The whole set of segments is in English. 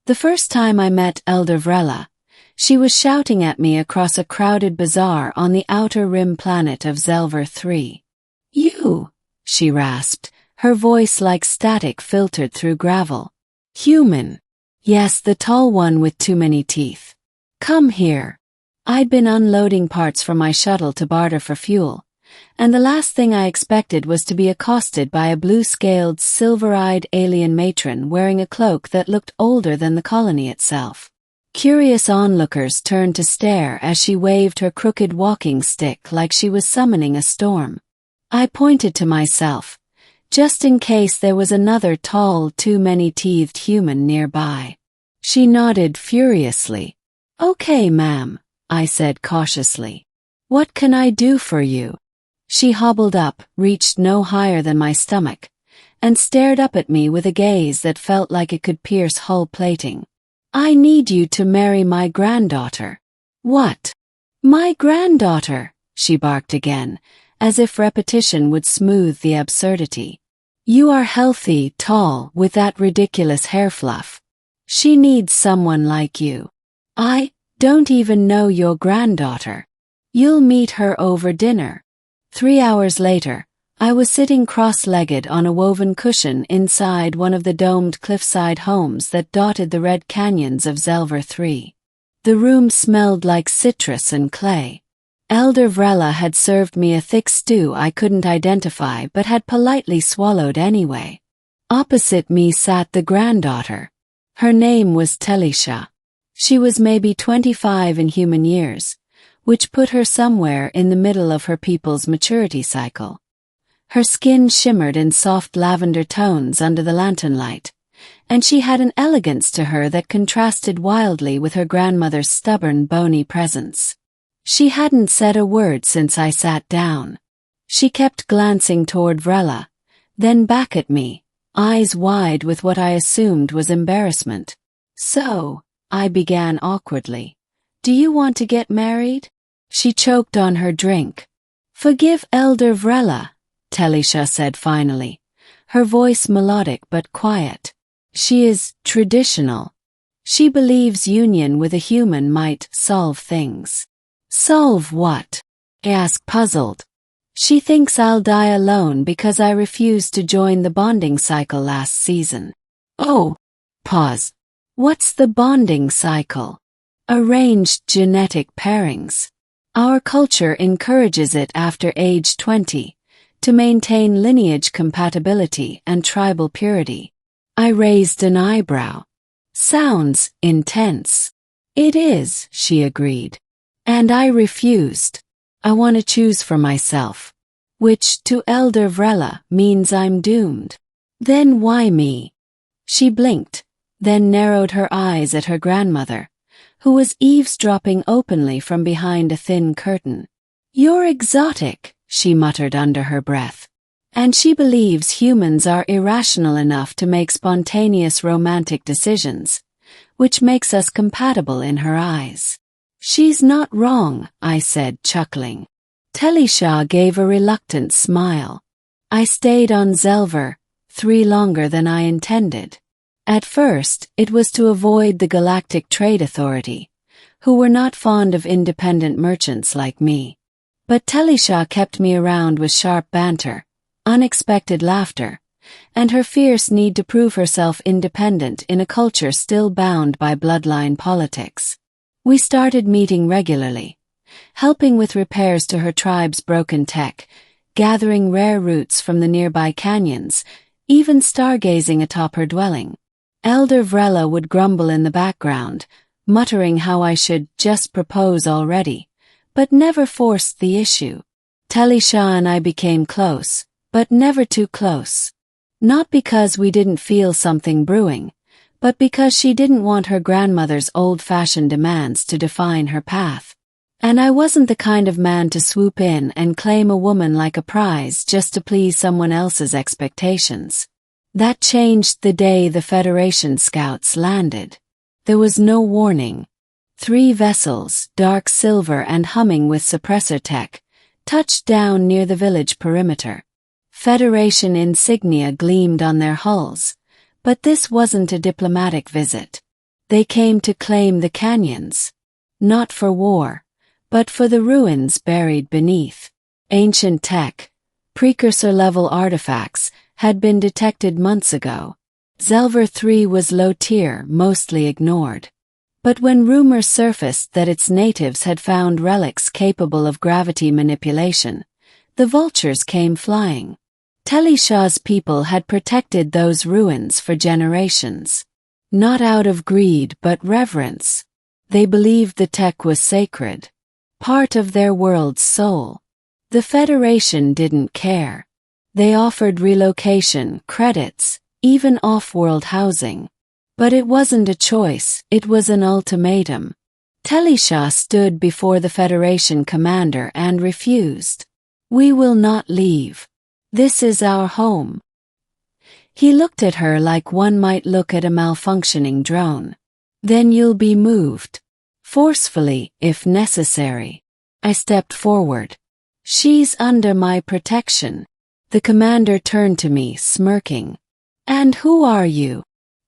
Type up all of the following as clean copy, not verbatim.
The first time I met Elder Vrella, she was shouting at me across a crowded bazaar on the outer rim planet of Zelver 3. "You," she rasped, her voice like static filtered through gravel. "Human. Yes, the tall one with too many teeth. Come here." I'd been unloading parts from my shuttle to barter for fuel, and the last thing I expected was to be accosted by a blue-scaled, silver-eyed alien matron wearing a cloak that looked older than the colony itself. Curious onlookers turned to stare as she waved her crooked walking stick like she was summoning a storm. I pointed to myself, just in case there was another tall, too-many-teethed human nearby. She nodded furiously. "Okay, ma'am," I said cautiously. "What can I do for you?" She hobbled up, reached no higher than my stomach, and stared up at me with a gaze that felt like it could pierce hull plating. "I need you to marry my granddaughter." "What? My granddaughter?" she barked again, as if repetition would smooth the absurdity. "You are healthy, tall, with that ridiculous hair fluff. She needs someone like you. I don't even know your granddaughter. You'll meet her over dinner." 3 hours later, I was sitting cross-legged on a woven cushion inside one of the domed cliffside homes that dotted the red canyons of Zelver 3. The room smelled like citrus and clay. Elder Vrella had served me a thick stew I couldn't identify but had politely swallowed anyway. Opposite me sat the granddaughter. Her name was Telisha. She was maybe 25 in human years, which put her somewhere in the middle of her people's maturity cycle. Her skin shimmered in soft lavender tones under the lantern light, and she had an elegance to her that contrasted wildly with her grandmother's stubborn, bony presence. She hadn't said a word since I sat down. She kept glancing toward Vrella, then back at me, eyes wide with what I assumed was embarrassment. "So," I began awkwardly, "do you want to get married?" She choked on her drink. "Forgive Elder Vrella," Telisha said finally, her voice melodic but quiet. "She is traditional. She believes union with a human might solve things." "Solve what?" I asked, puzzled. "She thinks I'll die alone because I refused to join the bonding cycle last season." "Oh." Pause. "What's the bonding cycle?" "Arranged genetic pairings. Our culture encourages it after age 20, to maintain lineage compatibility and tribal purity." I raised an eyebrow. "Sounds intense." "It is," she agreed. "And I refused. I want to choose for myself. Which, to Elder Vrella, means I'm doomed." "Then why me?" She blinked, then narrowed her eyes at her grandmother, who was eavesdropping openly from behind a thin curtain. "You're exotic," she muttered under her breath. "And she believes humans are irrational enough to make spontaneous romantic decisions, which makes us compatible in her eyes." "She's not wrong," I said, chuckling. Telisha gave a reluctant smile. "I stayed on Zelver 3 longer than I intended. At first, it was to avoid the Galactic Trade Authority, who were not fond of independent merchants like me. But Telisha kept me around with sharp banter, unexpected laughter, and her fierce need to prove herself independent in a culture still bound by bloodline politics. We started meeting regularly, helping with repairs to her tribe's broken tech, gathering rare roots from the nearby canyons, even stargazing atop her dwelling. Elder Vrella would grumble in the background, muttering how I should just propose already, but never forced the issue. Telisha and I became close, but never too close. Not because we didn't feel something brewing, but because she didn't want her grandmother's old-fashioned demands to define her path. And I wasn't the kind of man to swoop in and claim a woman like a prize just to please someone else's expectations. That changed the day the Federation scouts landed. There was no warning. 3 vessels, dark silver and humming with suppressor tech, touched down near the village perimeter. Federation insignia gleamed on their hulls, but this wasn't a diplomatic visit. They came to claim the canyons. Not for war, but for the ruins buried beneath. Ancient tech, precursor-level artifacts, had been detected months ago. Zelver 3 was low-tier, mostly ignored. But when rumors surfaced that its natives had found relics capable of gravity manipulation, the vultures came flying. Telishah's people had protected those ruins for generations. Not out of greed but reverence. They believed the tech was sacred. Part of their world's soul. The Federation didn't care. They offered relocation, credits, even off-world housing. But it wasn't a choice, it was an ultimatum. Telishah stood before the Federation commander and refused. "We will not leave. This is our home." He looked at her like one might look at a malfunctioning drone. "Then you'll be moved. Forcefully, if necessary." I stepped forward. "She's under my protection." The commander turned to me, smirking. "And who are you?"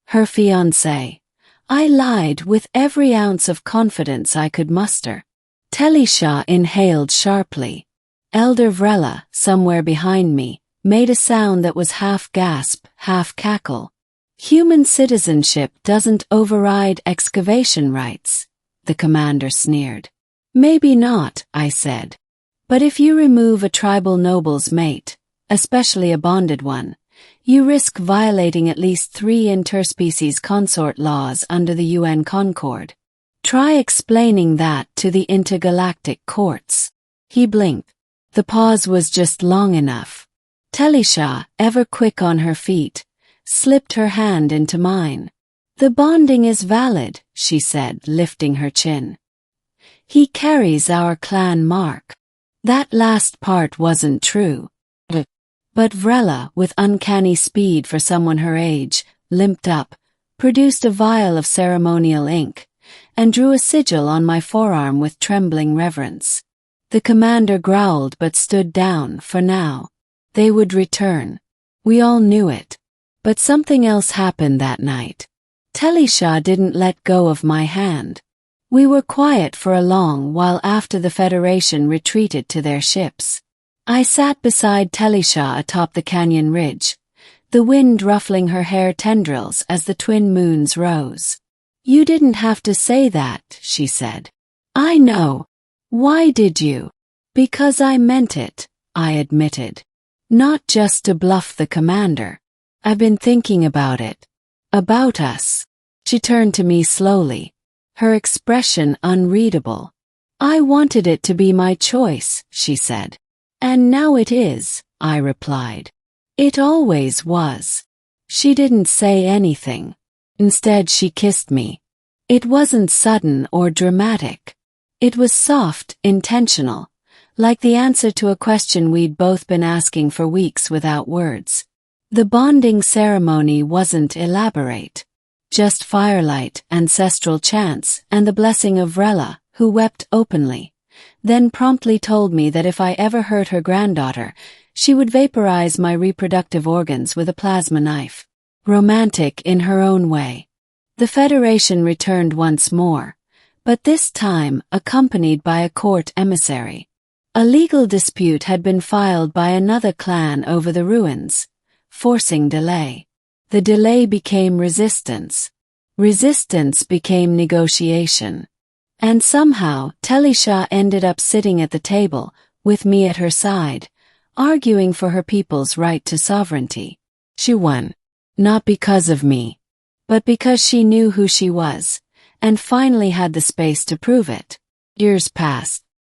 "Her fiancé." I lied with every ounce of confidence I could muster. Telishah inhaled sharply. Elder Vrella, somewhere behind me, made a sound that was half gasp, half cackle. "Human citizenship doesn't override excavation rights," the commander sneered. "Maybe not," I said. "But if you remove a tribal noble's mate, especially a bonded one, you risk violating at least 3 interspecies consort laws under the UN Concord. Try explaining that to the intergalactic courts." He blinked. The pause was just long enough. Telishah, ever quick on her feet, slipped her hand into mine. "The bonding is valid," she said, lifting her chin. "He carries our clan mark." That last part wasn't true. But Vrella, with uncanny speed for someone her age, limped up, produced a vial of ceremonial ink, and drew a sigil on my forearm with trembling reverence. The commander growled but stood down, for now. They would return. We all knew it. But something else happened that night. Telishah didn't let go of my hand. We were quiet for a long while after the Federation retreated to their ships. I sat beside Telishah atop the canyon ridge, the wind ruffling her hair tendrils as the twin moons rose. "You didn't have to say that," she said. "I know. Why did you?" "Because I meant it," I admitted. "Not just to bluff the commander. I've been thinking about it. About us." She turned to me slowly, her expression unreadable. "I wanted it to be my choice," she said. "And now it is," I replied. "It always was." She didn't say anything. Instead, she kissed me. It wasn't sudden or dramatic. It was soft, intentional, like the answer to a question we'd both been asking for weeks without words. The bonding ceremony wasn't elaborate. Just firelight, ancestral chants, and the blessing of Vrella, who wept openly, then promptly told me that if I ever hurt her granddaughter, she would vaporize my reproductive organs with a plasma knife. Romantic in her own way. The Federation returned once more, but this time accompanied by a court emissary. A legal dispute had been filed by another clan over the ruins, forcing delay. The delay became resistance. Resistance became negotiation. And somehow, Telishah ended up sitting at the table, with me at her side, arguing for her people's right to sovereignty. She won. Not because of me, but because she knew who she was, and finally had the space to prove it. Years passed.